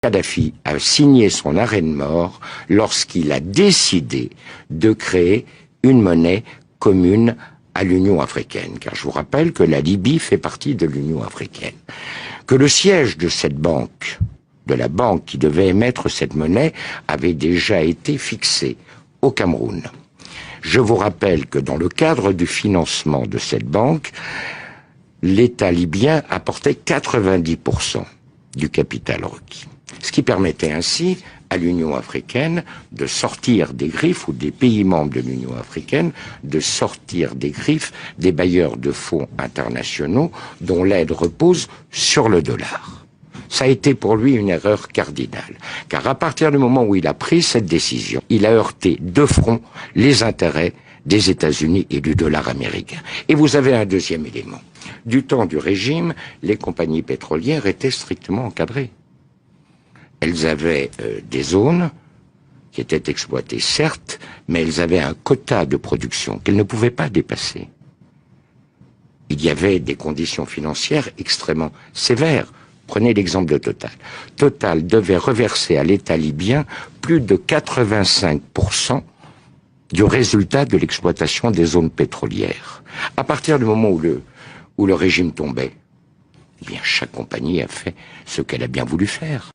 Kadhafi a signé son arrêt de mort lorsqu'il a décidé de créer une monnaie commune à l'Union africaine. Car je vous rappelle que la Libye fait partie de l'Union africaine. Que le siège de cette banque, de la banque qui devait émettre cette monnaie, avait déjà été fixé au Cameroun. Je vous rappelle que dans le cadre du financement de cette banque, l'État libyen apportait 90% du capital requis. Ce qui permettait ainsi à l'Union africaine de sortir des griffes, ou des pays membres de l'Union africaine, de sortir des griffes des bailleurs de fonds internationaux dont l'aide repose sur le dollar. Ça a été pour lui une erreur cardinale, car à partir du moment où il a pris cette décision, il a heurté de front les intérêts des États-Unis et du dollar américain. Et vous avez un deuxième élément. Du temps du régime, les compagnies pétrolières étaient strictement encadrées. Elles avaient des zones qui étaient exploitées, certes, mais elles avaient un quota de production qu'elles ne pouvaient pas dépasser. Il y avait des conditions financières extrêmement sévères. Prenez l'exemple de Total. Total devait reverser à l'État libyen plus de 85% du résultat de l'exploitation des zones pétrolières. À partir du moment où le régime tombait, eh bien, chaque compagnie a fait ce qu'elle a bien voulu faire.